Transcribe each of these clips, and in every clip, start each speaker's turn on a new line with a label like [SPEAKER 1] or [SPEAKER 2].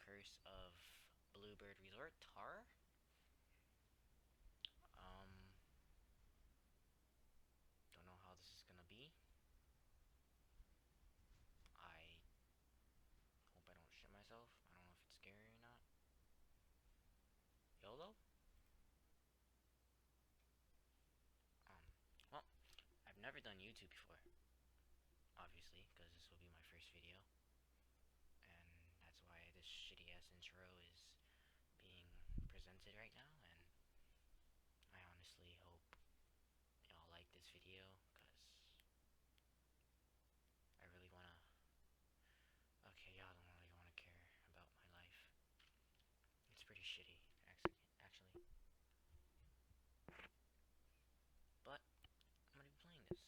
[SPEAKER 1] Curse of Bluebird Resort, Tar. Don't know how this is gonna be. I hope I don't shit myself. I don't know if it's scary or not. YOLO? Um, well, I've never done YouTube before, obviously, because this will be my first video. And that's why this shitty ass intro is being presented right now, and I honestly hope y'all like this video, because I really wanna. Okay, y'all don't really wanna care about my life. It's pretty shitty, actually. But I'm gonna be playing this.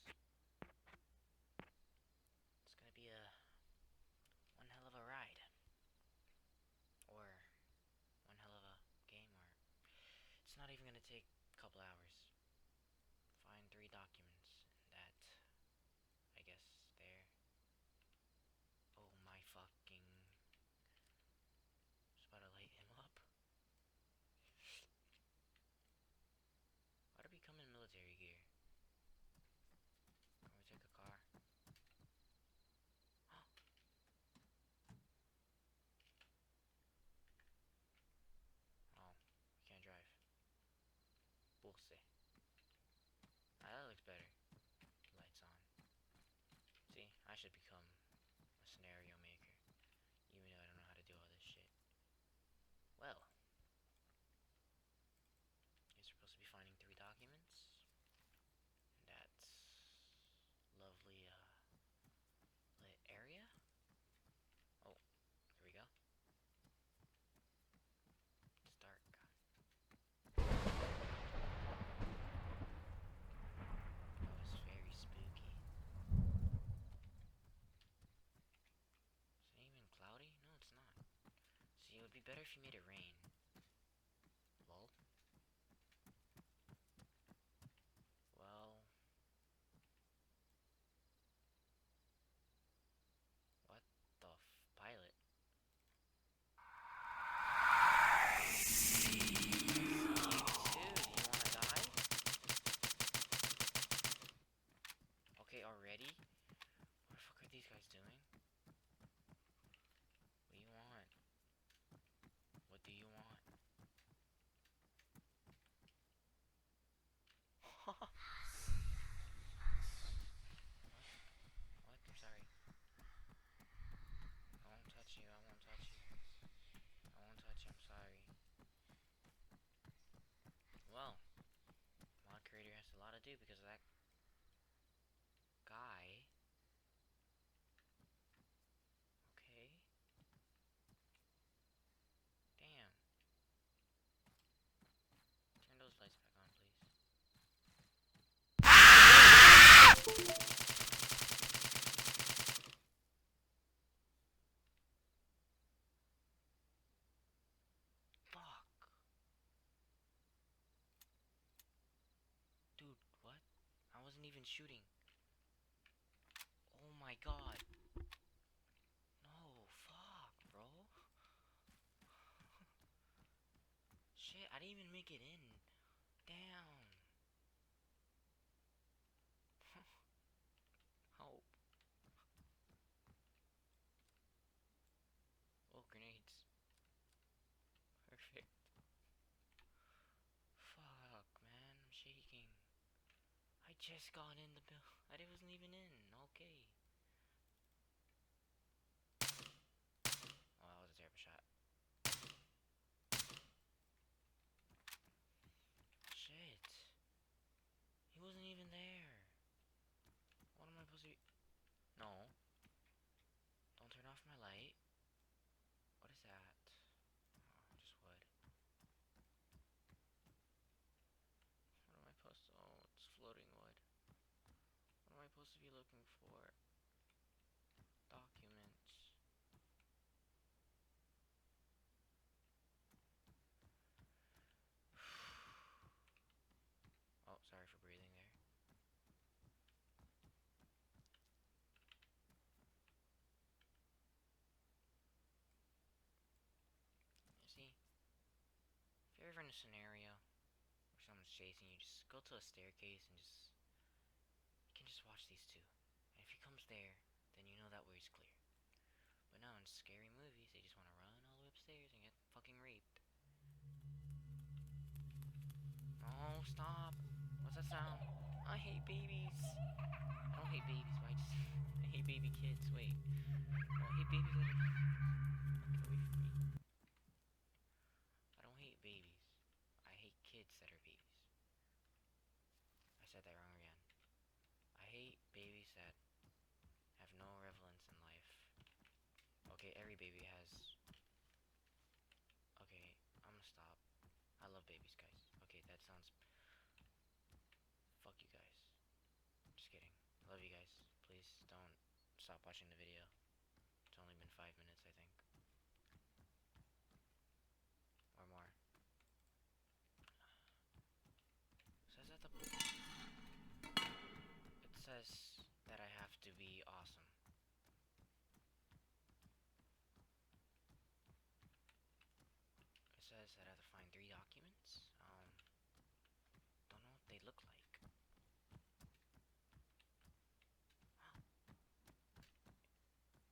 [SPEAKER 1] It's gonna be a one hell of a ride, or one hell of a game, or it's not even gonna take a couple hours. Find 3 documents, and that, I guess, there. Oh my fucking. Just about to light him up. Why do we come in military gear? Can we take a car? Oh, we can't drive. Bullshit. Ah, that looks better. Lights on. See, I should become a scenario maker, even though I don't know how to do all this shit. Well, you're supposed to be finding 3 documents. That's lovely, lit area. Oh, here we go. It's dark. That was very spooky. Is it even cloudy? No, it's not. See, it would be better if you made it rain. Lol. Well, what the pilot? Dude, you wanna die? Okay, already? What the fuck are these guys doing? What do you want? What do you want? What? What? I'm sorry. I won't touch you. I won't touch you. I won't touch you. I'm sorry. Well, mod creator has a lot to do because of that guy. Okay. Damn. Turn those lights back on, please. Fuck. Dude, what? I wasn't even shooting. Oh my god. No, fuck, bro. Shit, I didn't even make it in. Damn. Hope. Oh, grenades. Perfect. Fuck, man, I'm shaking. I just got in the bill. I wasn't even in. Okay. Oh, that was a terrible shot. Shit. He wasn't even there. What am I supposed to be? No. Don't turn off my light. What is that? Oh, just wood. What am I supposed to... Oh, it's floating wood. What am I supposed to be looking for? Documents. Oh, sorry for breathing there. in a scenario where someone's chasing you, just go to a staircase and you can just watch these two. And if he comes there, then you know that way is clear. But now in scary movies, they just want to run all the way upstairs and get fucking raped. Oh, stop. What's that sound? I hate babies. I don't hate babies, but I hate baby kids. Wait. I don't hate babies that are... Get away from me. I don't hate babies. I hate kids that are babies. I said that wrong again. I hate babies that have no relevance in life. Okay, every baby has... Okay, I'm gonna stop. I love babies, guys. Okay, that sounds... Fuck you guys. Just kidding. I love you guys. Please don't stop watching the video. It's only been 5 minutes, I think. Or more. Says at the... It says that I have to be awesome. It says that I have to find 3 documents. Don't know what they look like.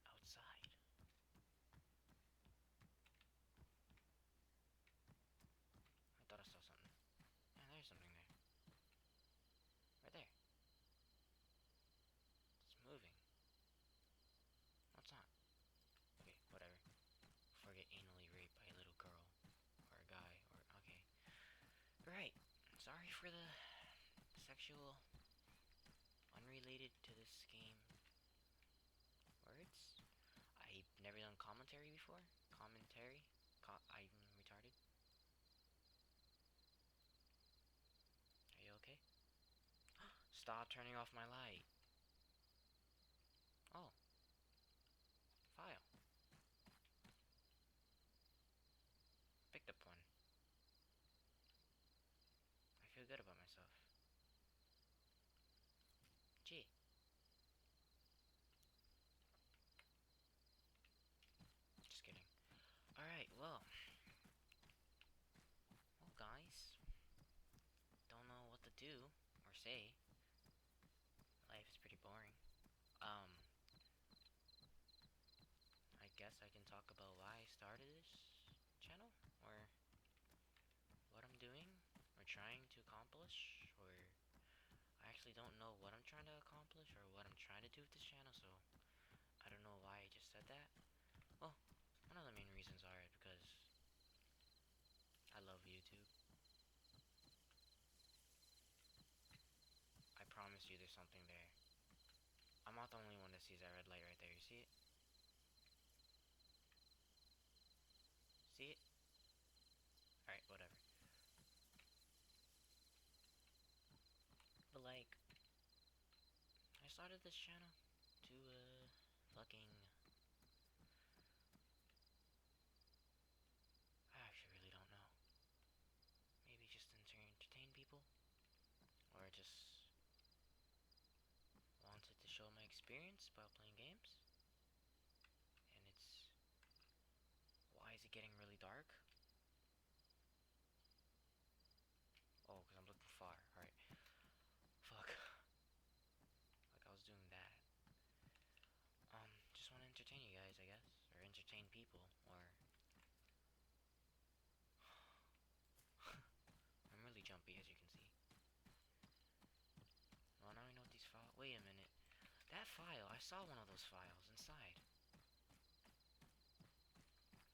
[SPEAKER 1] Outside. I thought I saw something. Yeah, there's something there. Right there. It's moving. What's on? Okay, whatever. Before I get anally raped by a little girl. Or a guy. Or, okay. Right. Sorry for the sexual, unrelated to this game words. I've never done commentary before. Commentary? I'm retarded. Are you okay? Stop turning off my light. Oh. File. Picked up one. I feel good about myself. Gee. Just kidding. Alright, well, guys. Don't know what to do or say. Life is pretty boring. I guess I can talk about why I started this channel, or what I'm doing, or trying to accomplish, or I actually don't know what I'm trying to accomplish, or what I'm trying to do with this channel, so I don't know why I just said that. Well, one of the main reasons are because I love YouTube. I promise you there's something there. I'm not the only one that sees that red light right there, you see it? See it? Alright, whatever. But like, I started this channel to, fucking... I actually really don't know. Maybe just to entertain people? Or just wanted to show my experience about playing games? And it's... Why is it getting really dark? Oh, because I'm looking far. Alright. Fuck. Like I was doing that. Just want to entertain you guys, I guess. Or entertain people. Or... I'm really jumpy, as you can see. Well, now I know what these files... Wait a minute. That file, I saw one of those files inside.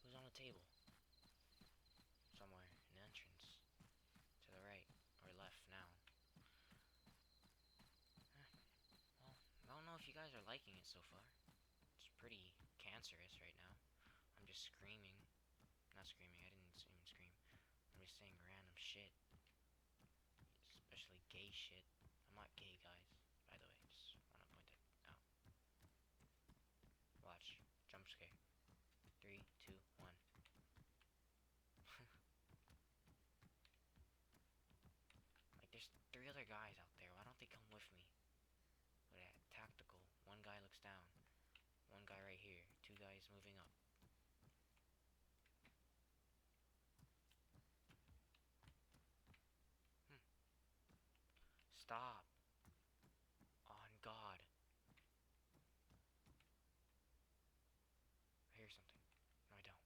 [SPEAKER 1] It was on the table. Somewhere in the entrance. To the right. Or left now. Well, I don't know if you guys are liking it so far. It's pretty cancerous right now. I'm just screaming. Not screaming, I didn't even scream. I'm just saying random shit. Especially gay shit. I'm not gay, guys. By the way, just want to point that out. Watch. Jump scare. 3, 2, 1. Like, there's 3 other guys out there. Why don't they come with me? Look at that. Tactical. 1 guy looks down. 1 guy right here. 2 guys moving up. Stop. On God. I hear something. No, I don't.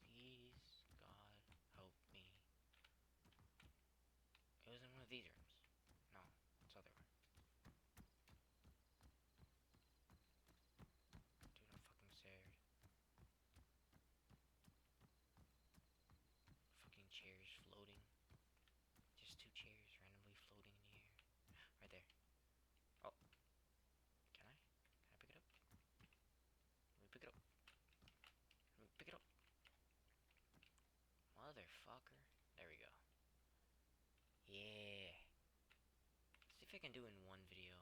[SPEAKER 1] Please, God, help me. It was in one of these rooms. No, it's other one. Dude, I'm fucking scared. Fucking chairs floating. Just two chairs randomly floating in the air. Right there. Oh. Can I? Can I pick it up? Let me pick it up. Let me pick it up. Motherfucker. There we go. Yeah. See if I can do it in one video.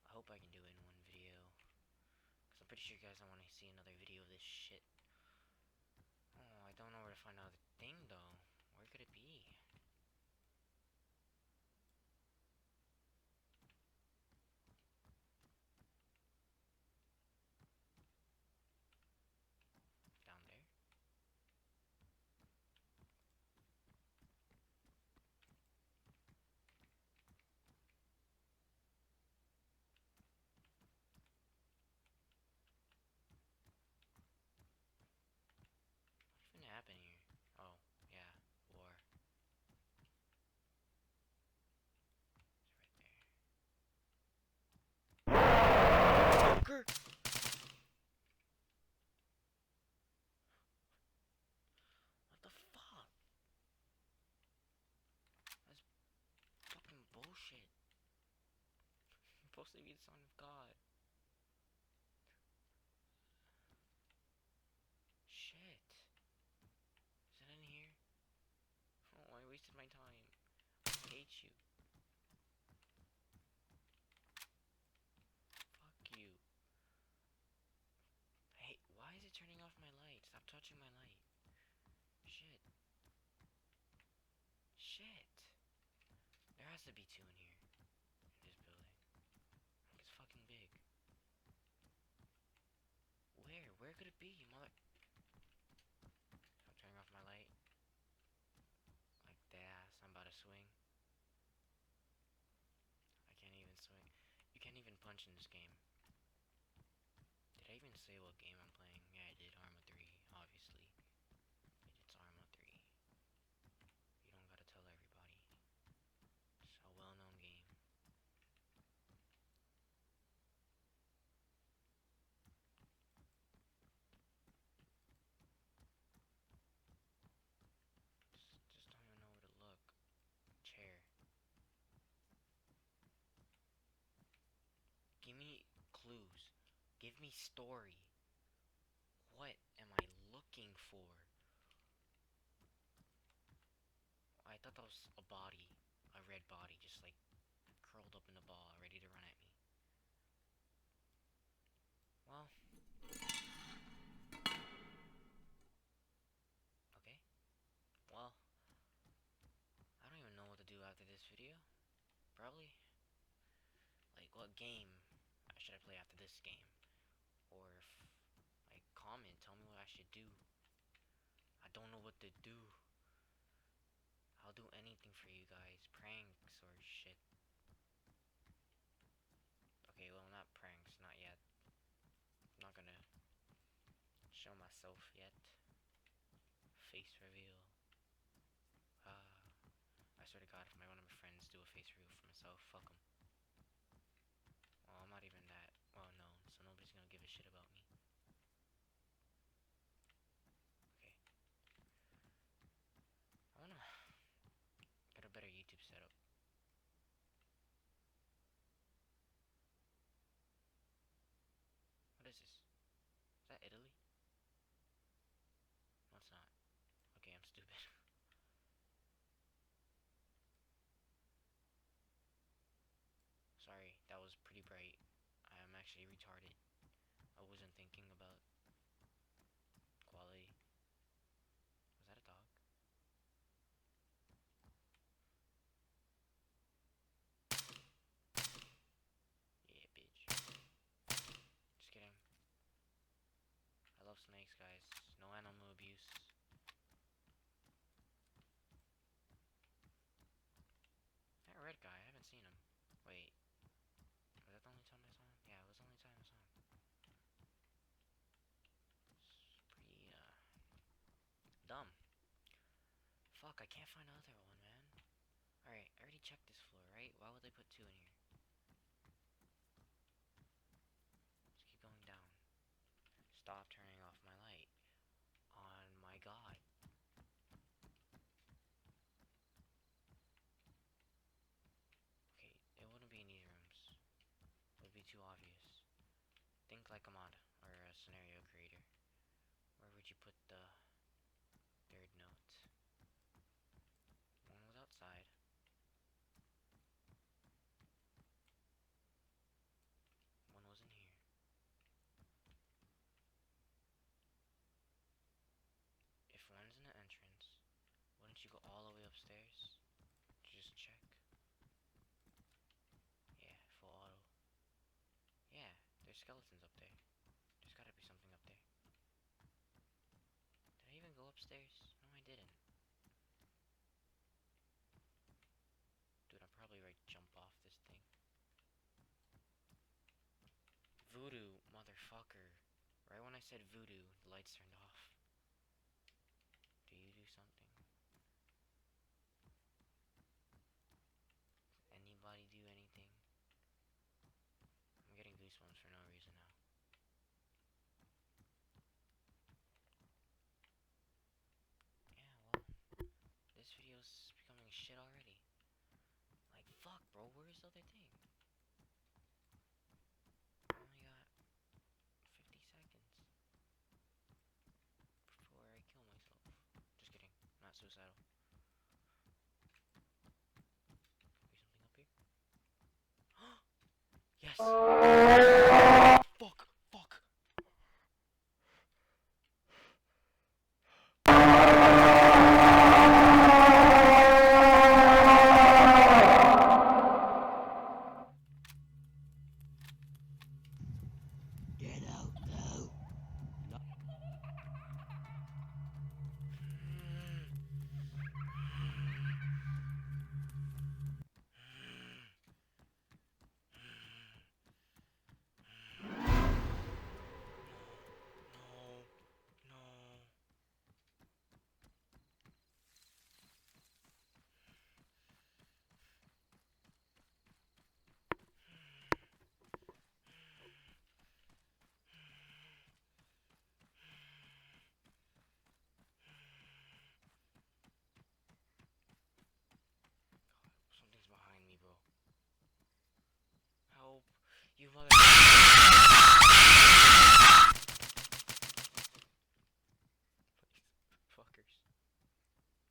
[SPEAKER 1] I hope I can do it in one video. Because I'm pretty sure you guys don't want to see another video of this shit. Oh, I don't know where to find out the thing though. Where could it be? Down there? What's even happening here? Oh, yeah. War. It's right there. Fucker! What the fuck? That's fucking bullshit. I'm supposed to be the son of God. Shit. Is it in here? Oh, I wasted my time. I hate you. Fuck you. Hey, why is it turning off my light? Stop touching my light. Shit. Shit. There has to be two in here. In this building. Like, it's fucking big. Where? Where could it be, mother... Stop turning off my light. Like that. I'm about to swing. I can't even swing. You can't even punch in this game. Did I even say what game I'm playing? Yeah, I did. Arma 3, obviously. It's Arma 3. You don't gotta tell everybody. It's a well-known game. Just don't even know where to look. Chair. Give me clues. Give me story. What am I looking for? I thought that was a body. A red body, just like curled up in a ball, ready to run at me. Well. Okay. Well. I don't even know what to do after this video. Probably. Like, what game should I play after this game? Or if, like, comment, tell me what I should do. I don't know what to do. I'll do anything for you guys. Pranks or shit. Okay, well, not pranks, not yet. I'm not gonna show myself yet. Face reveal. I swear to God, if one of my friends do a face reveal for myself, fuck them. Well, I'm not even that. Well, no, so nobody's gonna give a shit about me. Okay. I wanna get a better YouTube setup. What is this? Is that Italy? No, it's not. Okay, I'm stupid. Sorry, that was pretty bright. I am actually retarded. I wasn't thinking about quality. Was that a dog? Yeah, bitch. Just kidding. I love snakes, guys. No animal abuse. Fuck, I can't find another one, man. Alright, I already checked this floor, right? Why would they put 2 in here? Let's keep going down. Stop turning off my light. On my god. Okay, it wouldn't be in these rooms. It would be too obvious. Think like a mod, or a scenario creator. Where would you put the 3rd note? One was outside. One was in here. If one's in the entrance, wouldn't you go all the way upstairs to just check? Yeah, full auto. Yeah, there's skeletons up there. There's gotta be something up there. Did I even go upstairs? No, I didn't. Dude, I'm probably ready to jump off this thing. Voodoo, motherfucker. Right when I said voodoo, the lights turned off. Do you do something? Anybody do anything? I'm getting goosebumps for no reason now. Yeah, well, this video's becoming shit already. Like, fuck, bro, where's the other thing? I only got 50 seconds before I kill myself. Just kidding, not suicidal. Could be something up here. Yes! Fuck! Fuck!
[SPEAKER 2] Get out now. No.
[SPEAKER 1] No. Something's behind me, bro. Help. You mother... Please. Fuckers.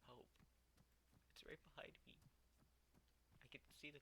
[SPEAKER 1] Help. It's right behind me. I can see the